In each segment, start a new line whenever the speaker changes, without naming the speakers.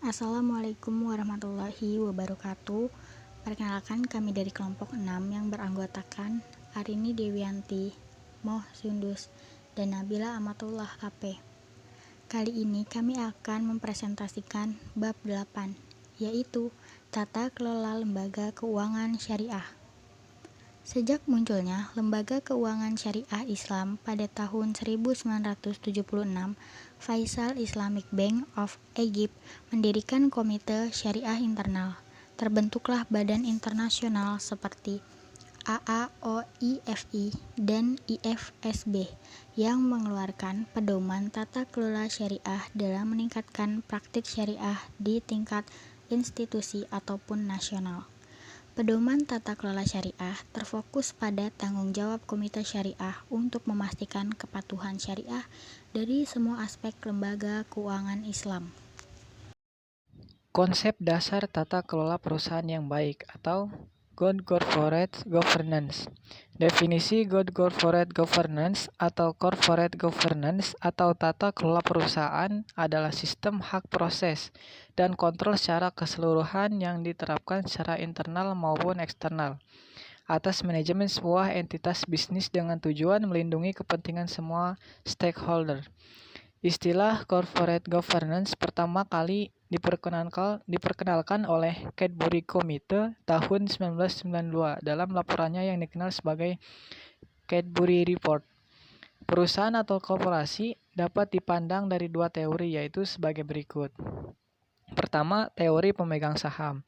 Assalamualaikum warahmatullahi wabarakatuh. Perkenalkan, kami dari kelompok 6 yang beranggotakan Arini Dewianti, Moh Sundus, dan Nabila Amatullah AP. Kali ini kami akan mempresentasikan bab 8, yaitu Tata Kelola Lembaga Keuangan Syariah. Sejak munculnya Lembaga Keuangan Syariah Islam pada tahun 1976, Faisal Islamic Bank of Egypt mendirikan Komite Syariah Internal. Terbentuklah badan internasional seperti AAOIFI dan IFSB yang mengeluarkan pedoman tata kelola syariah dalam meningkatkan praktik syariah di tingkat institusi ataupun nasional. Pedoman tata kelola syariah terfokus pada tanggung jawab Komite Syariah untuk memastikan kepatuhan syariah dari semua aspek lembaga keuangan Islam.
Konsep dasar tata kelola perusahaan yang baik atau Good Corporate Governance. Definisi Good Corporate Governance atau Corporate Governance atau tata kelola perusahaan adalah sistem hak proses dan kontrol secara keseluruhan yang diterapkan secara internal maupun eksternal atas manajemen sebuah entitas bisnis dengan tujuan melindungi kepentingan semua stakeholder. Istilah corporate governance pertama kali diperkenalkan oleh Cadbury Committee tahun 1992 dalam laporannya yang dikenal sebagai Cadbury Report. Perusahaan atau korporasi dapat dipandang dari dua teori, yaitu sebagai berikut. Pertama, teori pemegang saham.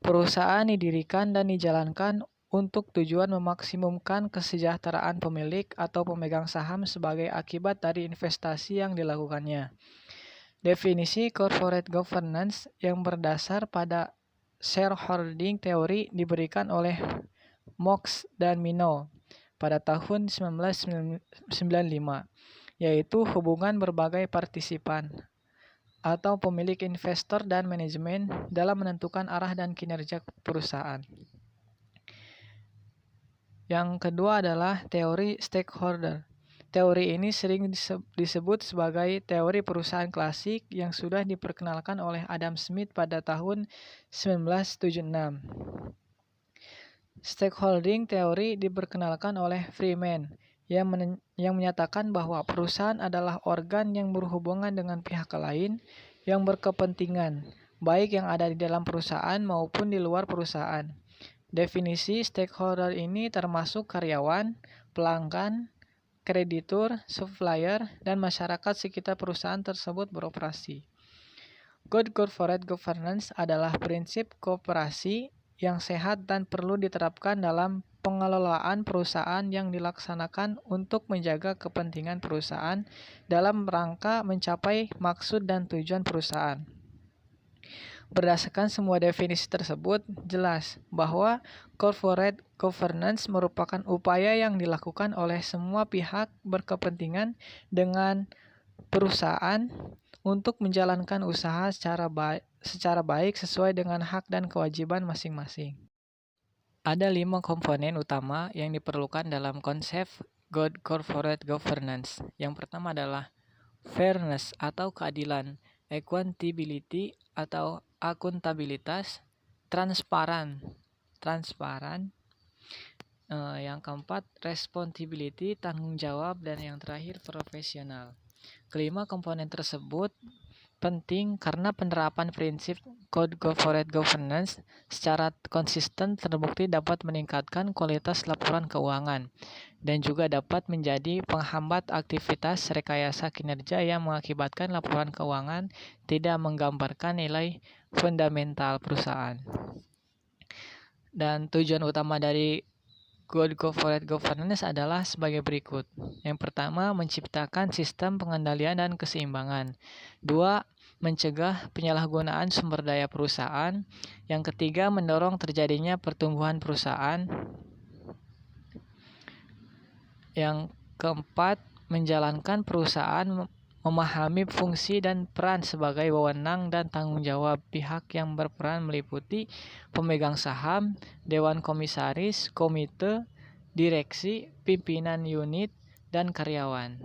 Perusahaan didirikan dan dijalankan untuk tujuan memaksimumkan kesejahteraan pemilik atau pemegang saham sebagai akibat dari investasi yang dilakukannya. Definisi corporate governance yang berdasar pada shareholding theory diberikan oleh Mox dan Minow pada tahun 1995, yaitu hubungan berbagai partisipan atau pemilik, investor, dan manajemen dalam menentukan arah dan kinerja perusahaan. Yang kedua adalah teori stakeholder. Teori ini sering disebut sebagai teori perusahaan klasik yang sudah diperkenalkan oleh Adam Smith pada tahun 1976. Stakeholding teori diperkenalkan oleh Freeman yang menyatakan bahwa perusahaan adalah organ yang berhubungan dengan pihak lain yang berkepentingan, baik yang ada di dalam perusahaan maupun di luar perusahaan. Definisi stakeholder ini termasuk karyawan, pelanggan, kreditur, supplier, dan masyarakat sekitar perusahaan tersebut beroperasi. Good corporate governance adalah prinsip kooperasi yang sehat dan perlu diterapkan dalam pengelolaan perusahaan yang dilaksanakan untuk menjaga kepentingan perusahaan dalam rangka mencapai maksud dan tujuan perusahaan. Berdasarkan semua definisi tersebut, jelas bahwa corporate governance merupakan upaya yang dilakukan oleh semua pihak berkepentingan dengan perusahaan untuk menjalankan usaha secara baik sesuai dengan hak dan kewajiban masing-masing. Ada 5 komponen utama yang diperlukan dalam konsep good corporate governance. Yang pertama adalah fairness atau keadilan, accountability atau akuntabilitas, transparan. Yang keempat, responsibility, tanggung jawab, dan yang terakhir, profesional. Kelima komponen tersebut penting karena penerapan prinsip Good Corporate Governance secara konsisten terbukti dapat meningkatkan kualitas laporan keuangan dan juga dapat menjadi penghambat aktivitas rekayasa kinerja yang mengakibatkan laporan keuangan tidak menggambarkan nilai fundamental perusahaan. Dan tujuan utama dari Good Corporate Governance adalah sebagai berikut. Yang pertama, menciptakan sistem pengendalian dan keseimbangan. 2. Mencegah penyalahgunaan sumber daya perusahaan. Yang ketiga, mendorong terjadinya pertumbuhan perusahaan. Yang keempat, menjalankan perusahaan memahami fungsi dan peran sebagai wewenang dan tanggung jawab pihak yang berperan meliputi pemegang saham, dewan komisaris, komite, direksi, pimpinan unit, dan karyawan.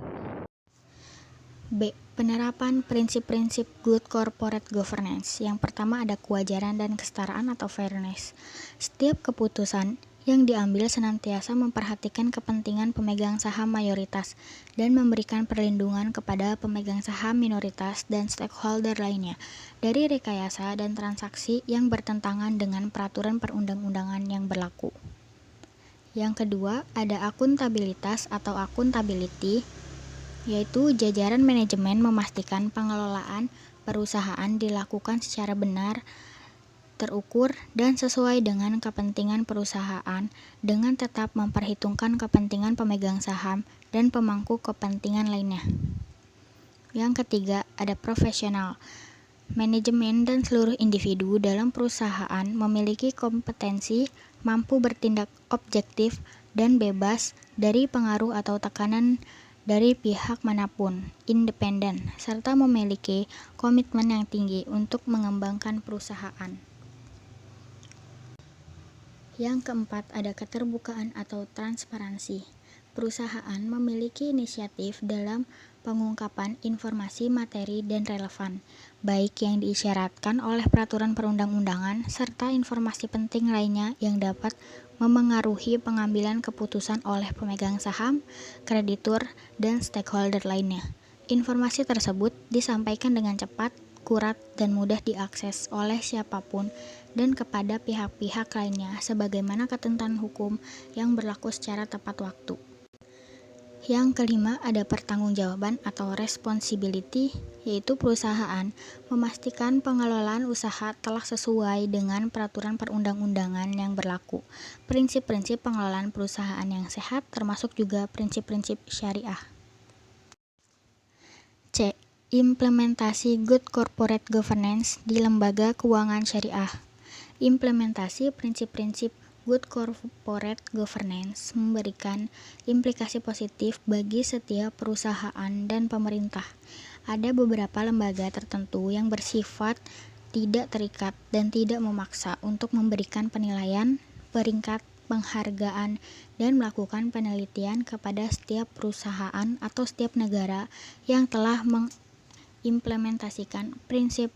B. Penerapan prinsip-prinsip good corporate governance. Yang pertama ada kewajaran dan kesetaraan atau fairness. Setiap keputusan yang diambil senantiasa memperhatikan kepentingan pemegang saham mayoritas dan memberikan perlindungan kepada pemegang saham minoritas dan stakeholder lainnya dari rekayasa dan transaksi yang bertentangan dengan peraturan perundang-undangan yang berlaku. Yang kedua, ada akuntabilitas atau accountability, yaitu jajaran manajemen memastikan pengelolaan perusahaan dilakukan secara benar, terukur, dan sesuai dengan kepentingan perusahaan dengan tetap memperhitungkan kepentingan pemegang saham dan pemangku kepentingan lainnya. Yang ketiga, ada profesional. Manajemen dan seluruh individu dalam perusahaan memiliki kompetensi, mampu bertindak objektif dan bebas dari pengaruh atau tekanan dari pihak manapun, independen, serta memiliki komitmen yang tinggi untuk mengembangkan perusahaan. Yang keempat, ada keterbukaan atau transparansi. Perusahaan memiliki inisiatif dalam pengungkapan informasi materi dan relevan, baik yang diisyaratkan oleh peraturan perundang-undangan serta informasi penting lainnya yang dapat memengaruhi pengambilan keputusan oleh pemegang saham, kreditur, dan stakeholder lainnya. Informasi tersebut disampaikan dengan cepat, akurat, dan mudah diakses oleh siapapun dan kepada pihak-pihak lainnya sebagaimana ketentuan hukum yang berlaku secara tepat waktu. Yang kelima, ada pertanggungjawaban atau responsibility, yaitu perusahaan memastikan pengelolaan usaha telah sesuai dengan peraturan perundang-undangan yang berlaku, prinsip-prinsip pengelolaan perusahaan yang sehat, termasuk juga prinsip-prinsip syariah. C. Implementasi good corporate governance di lembaga keuangan syariah. Implementasi prinsip-prinsip good corporate governance memberikan implikasi positif bagi setiap perusahaan dan pemerintah. Ada beberapa lembaga tertentu yang bersifat tidak terikat dan tidak memaksa untuk memberikan penilaian, peringkat, penghargaan, dan melakukan penelitian kepada setiap perusahaan atau setiap negara yang telah mengimplementasikan prinsip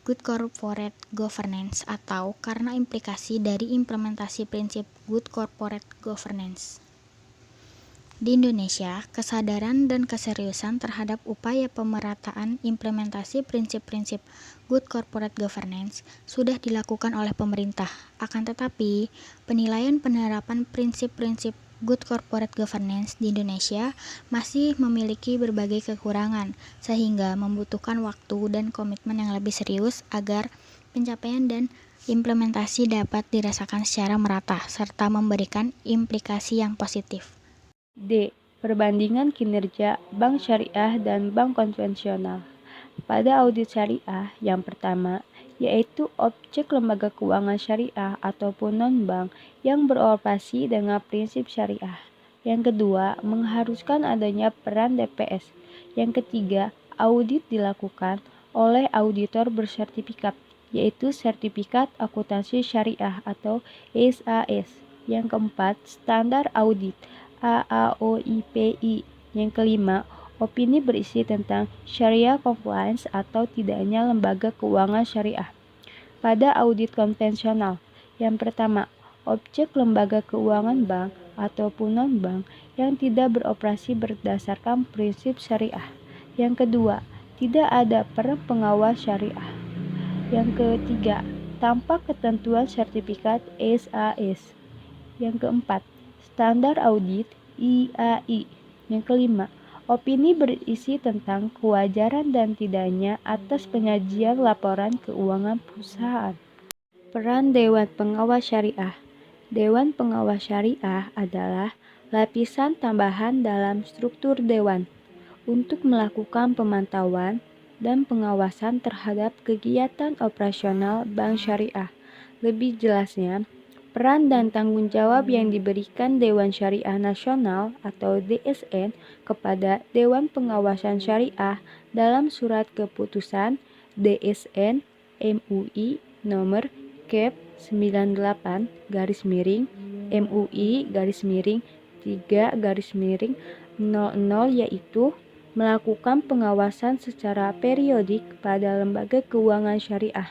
good corporate governance atau karena implikasi dari implementasi prinsip good corporate governance. Di Indonesia, kesadaran dan keseriusan terhadap upaya pemerataan implementasi prinsip-prinsip good corporate governance sudah dilakukan oleh pemerintah. Akan tetapi, penilaian penerapan prinsip-prinsip good corporate governance di Indonesia masih memiliki berbagai kekurangan, sehingga membutuhkan waktu dan komitmen yang lebih serius agar pencapaian dan implementasi dapat dirasakan secara merata, serta memberikan implikasi yang positif.
D. Perbandingan kinerja bank syariah dan bank konvensional. Pada audit syariah yang pertama, yaitu objek lembaga keuangan syariah ataupun non-bank yang beroperasi dengan prinsip syariah. Yang kedua, mengharuskan adanya peran DPS. Yang ketiga, audit dilakukan oleh auditor bersertifikat, yaitu Sertifikat Akuntansi Syariah atau SAS. Yang keempat, standar audit AAOIPI. Yang kelima, opini berisi tentang Syariah compliance atau tidaknya lembaga keuangan syariah. Pada audit konvensional, yang pertama, objek lembaga keuangan bank ataupun non-bank yang tidak beroperasi berdasarkan prinsip syariah. Yang kedua, tidak ada peran pengawas syariah. Yang ketiga, tanpa ketentuan sertifikat SAS. Yang keempat, standar audit IAI. Yang kelima, opini berisi tentang kewajaran dan tidaknya atas penyajian laporan keuangan perusahaan. Peran Dewan Pengawas Syariah. Dewan Pengawas Syariah adalah lapisan tambahan dalam struktur dewan untuk melakukan pemantauan dan pengawasan terhadap kegiatan operasional bank syariah. Lebih jelasnya, peran dan tanggung jawab yang diberikan Dewan Syariah Nasional atau DSN kepada Dewan Pengawasan Syariah dalam surat keputusan DSN MUI nomor Kep 98 MUI 3 00 yaitu melakukan pengawasan secara periodik pada lembaga keuangan syariah,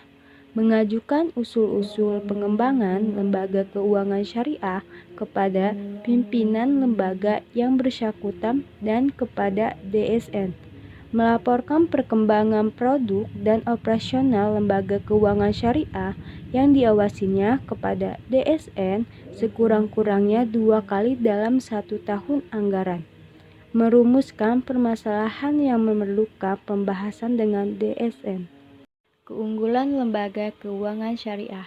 mengajukan usul-usul pengembangan lembaga keuangan syariah kepada pimpinan lembaga yang bersangkutan dan kepada DSN, melaporkan perkembangan produk dan operasional lembaga keuangan syariah yang diawasinya kepada DSN sekurang-kurangnya 2 kali dalam 1 tahun anggaran, merumuskan permasalahan yang memerlukan pembahasan dengan DSN. Keunggulan lembaga keuangan syariah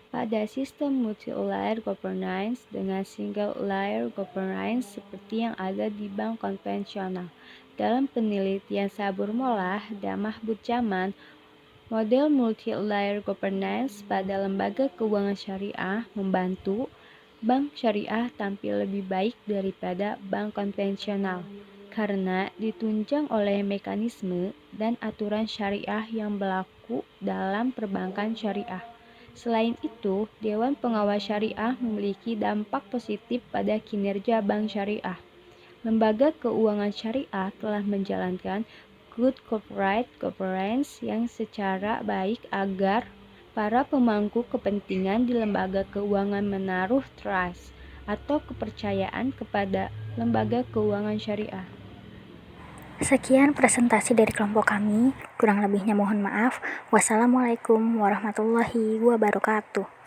pada sistem multi-layer governance dengan single layer governance seperti yang ada di bank konvensional. Dalam penelitian Sabur Molah dan Mahbud Jaman, model multi-layer governance pada lembaga keuangan syariah membantu bank syariah tampil lebih baik daripada bank konvensional karena ditunjang oleh mekanisme dan aturan syariah yang berlaku dalam perbankan syariah. Selain itu, Dewan Pengawas Syariah memiliki dampak positif pada kinerja bank syariah. Lembaga keuangan syariah telah menjalankan good corporate governance yang secara baik agar para pemangku kepentingan di lembaga keuangan menaruh trust atau kepercayaan kepada lembaga keuangan syariah.
Sekian presentasi dari kelompok kami, kurang lebihnya mohon maaf. Wassalamualaikum warahmatullahi wabarakatuh.